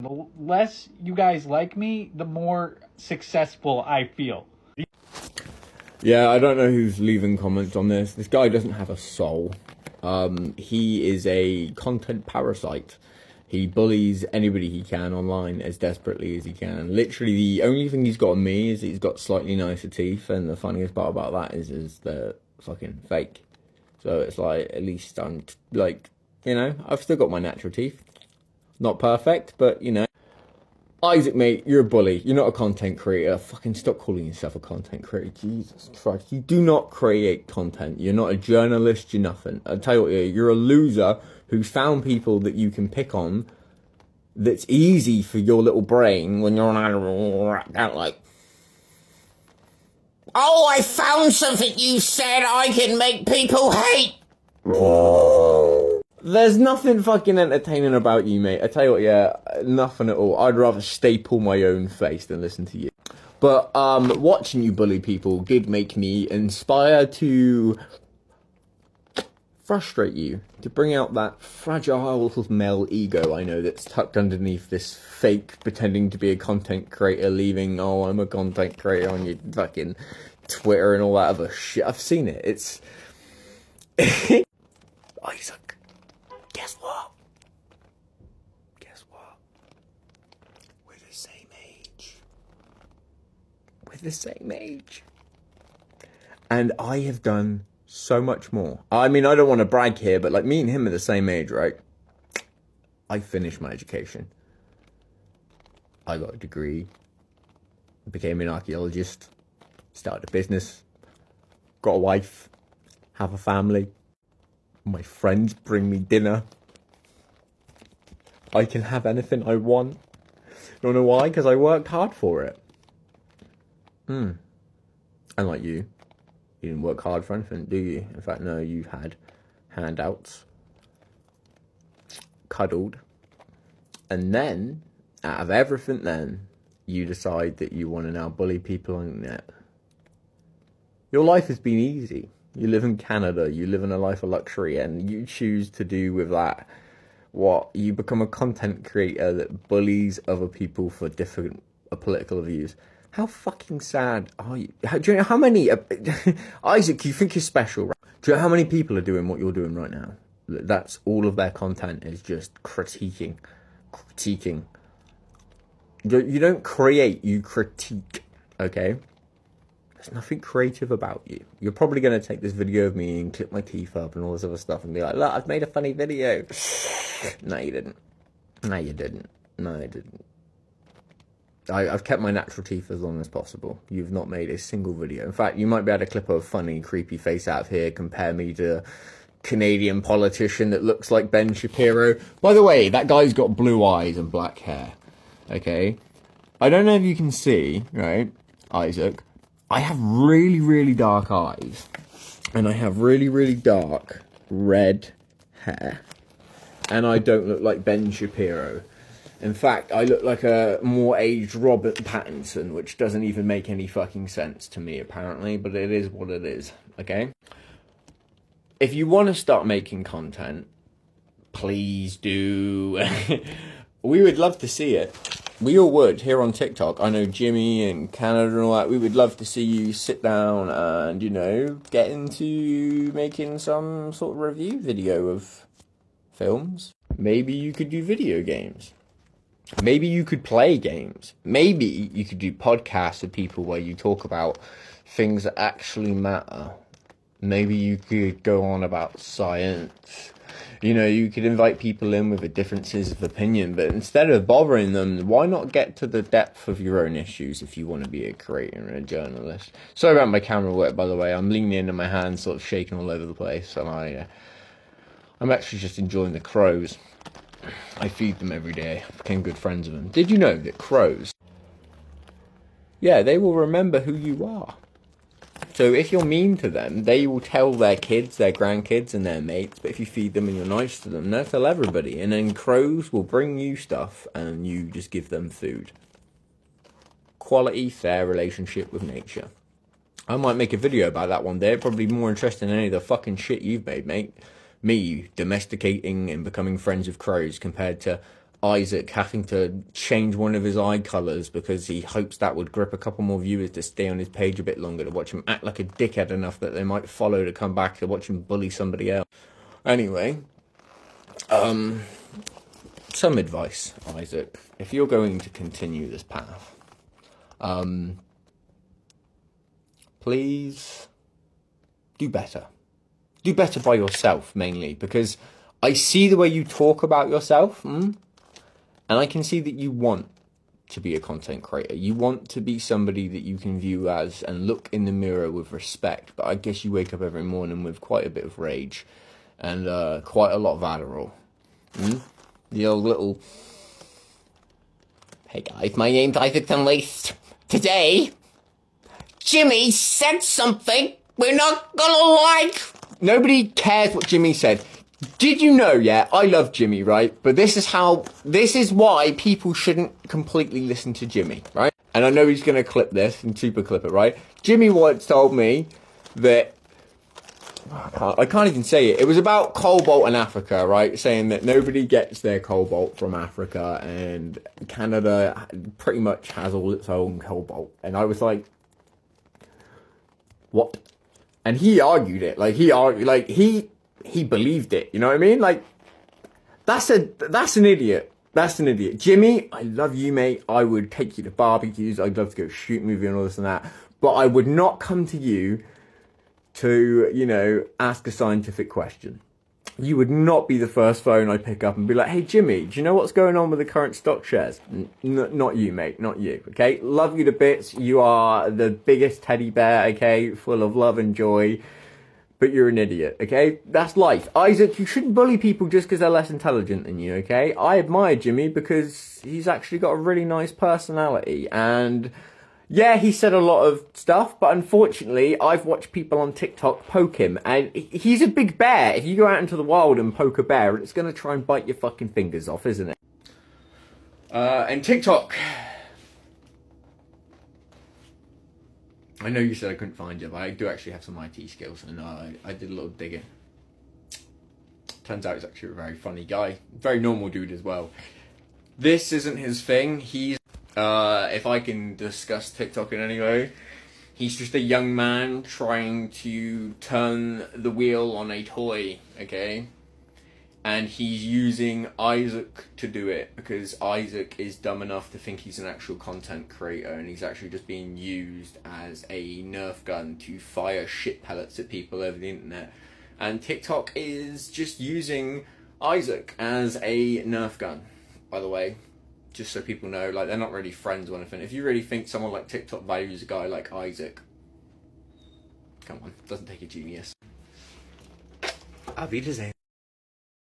The less you guys like me, the more successful I feel. Yeah, I don't know who's leaving comments on this. This guy doesn't have a soul. He is a content parasite. He bullies anybody he can online as desperately as he can. Literally, the only thing he's got on me is he's got slightly nicer teeth, and the funniest part about that is they're fucking fake. So it's like, at least I'm, like, you know, I've still got my natural teeth. Not perfect, but, you know. Isaac, mate, you're a bully. You're not a content creator. Fucking stop calling yourself a content creator. Jesus Christ. You do not create content. You're not a journalist. You're nothing. I'll tell you what, you're a loser who's found people that you can pick on that's easy for your little brain when you're on like, oh, I found something you said I can make people hate. There's nothing fucking entertaining about you, mate. I tell you what, yeah, nothing at all. I'd rather staple my own face than listen to you. But watching you bully people did make me inspired to frustrate you, to bring out that fragile little male ego I know that's tucked underneath this fake pretending to be a content creator, leaving, oh, I'm a content creator on your fucking Twitter and all that other shit. I've seen it. It's Isaac. Guess what? Guess what? We're the same age. We're the same age. And I have done so much more. I mean, I don't want to brag here, but like me and him are the same age, right? I finished my education. I got a degree. Became an archaeologist. Started a business. Got a wife. Have a family. My friends bring me dinner. I can have anything I want. You don't know why? Because I worked hard for it. Unlike you. You didn't work hard for anything, do you? In fact, no, you had handouts. Cuddled. And then, out of everything then, you decide that you want to now bully people on the net. Your life has been easy. You live in Canada, you live in a life of luxury, and you choose to do with that what? You become a content creator that bullies other people for different political views. How fucking sad are you? Do you know how many... Isaac, you think you're special, right? Do you know how many people are doing what you're doing right now? That's all of their content is just critiquing. You don't create, you critique, okay? There's nothing creative about you. You're probably going to take this video of me and clip my teeth up and all this other stuff and be like, look, I've made a funny video. No, you didn't. No, you didn't. No, I didn't. I've kept my natural teeth as long as possible. You've not made a single video. In fact, you might be able to clip a funny, creepy face out of here, compare me to a Canadian politician that looks like Ben Shapiro. By the way, that guy's got blue eyes and black hair. Okay? I don't know if you can see, right, Isaac, I have really, really dark eyes. And I have really, really dark red hair. And I don't look like Ben Shapiro. In fact, I look like a more aged Robert Pattinson, which doesn't even make any fucking sense to me, apparently. But it is what it is, okay? If you want to start making content, please do. We would love to see it. We all would, here on TikTok. I know Jimmy and Canada and all that. We would love to see you sit down and, you know, get into making some sort of review video of films. Maybe you could do video games. Maybe you could play games. Maybe you could do podcasts with people where you talk about things that actually matter. Maybe you could go on about science. You know, you could invite people in with differences of opinion, but instead of bothering them, why not get to the depth of your own issues if you want to be a creator and a journalist? Sorry about my camera work, by the way. I'm leaning into my hands, sort of shaking all over the place, and I'm actually just enjoying the crows. I feed them every day. I became good friends with them. Did you know that crows, yeah, they will remember who you are. So if you're mean to them, they will tell their kids, their grandkids, and their mates. But if you feed them and you're nice to them, they'll tell everybody. And then crows will bring you stuff, and you just give them food. Quality, fair relationship with nature. I might make a video about that one day. Probably more interesting than any of the fucking shit you've made, mate. Me domesticating and becoming friends with crows compared to Isaac having to change one of his eye colours because he hopes that would grip a couple more viewers to stay on his page a bit longer, to watch him act like a dickhead enough that they might follow to come back to watch him bully somebody else. Anyway, some advice, Isaac. If you're going to continue this path, please do better. Do better by yourself, mainly, because I see the way you talk about yourself, and I can see that you want to be a content creator. You want to be somebody that you can view as and look in the mirror with respect, but I guess you wake up every morning with quite a bit of rage and quite a lot of Adderall. The old little, hey guys, my name's IsaacUnleashed. Today, Jimmy said something we're not gonna like. Nobody cares what Jimmy said. Did you know, yeah, I love Jimmy, right? But this is why people shouldn't completely listen to Jimmy, right? And I know he's going to clip this and super clip it, right? Jimmy once told me that, I can't even say it. It was about cobalt in Africa, right? Saying that nobody gets their cobalt from Africa and Canada pretty much has all its own cobalt. And I was like, what? And he argued it, he believed it, you know what I mean? Like, that's an idiot. That's an idiot. Jimmy, I love you, mate. I would take you to barbecues. I'd love to go shoot a movie and all this and that. But I would not come to you to, you know, ask a scientific question. You would not be the first phone I pick up and be like, hey, Jimmy, do you know what's going on with the current stock shares? Not you, mate. Not you, okay? Love you to bits. You are the biggest teddy bear, okay? Full of love and joy. But you're an idiot, okay? That's life. Isaac, you shouldn't bully people just because they're less intelligent than you, okay? I admire Jimmy because he's actually got a really nice personality. And yeah, he said a lot of stuff, but unfortunately, I've watched people on TikTok poke him. And he's a big bear. If you go out into the wild and poke a bear, it's going to try and bite your fucking fingers off, isn't it? And TikTok. I know you said I couldn't find you, but I do actually have some IT skills, and I did a little digging. Turns out he's actually a very funny guy. Very normal dude as well. This isn't his thing. He's, if I can discuss TikTok in any way, he's just a young man trying to turn the wheel on a toy, okay? And he's using Isaac to do it because Isaac is dumb enough to think he's an actual content creator, and he's actually just being used as a Nerf gun to fire shit pellets at people over the internet. And TikTok is just using Isaac as a Nerf gun, by the way. Just so people know, like, they're not really friends or anything. If you really think someone like TikTok values a guy like Isaac, come on, doesn't take a genius. Auf Wiedersehen.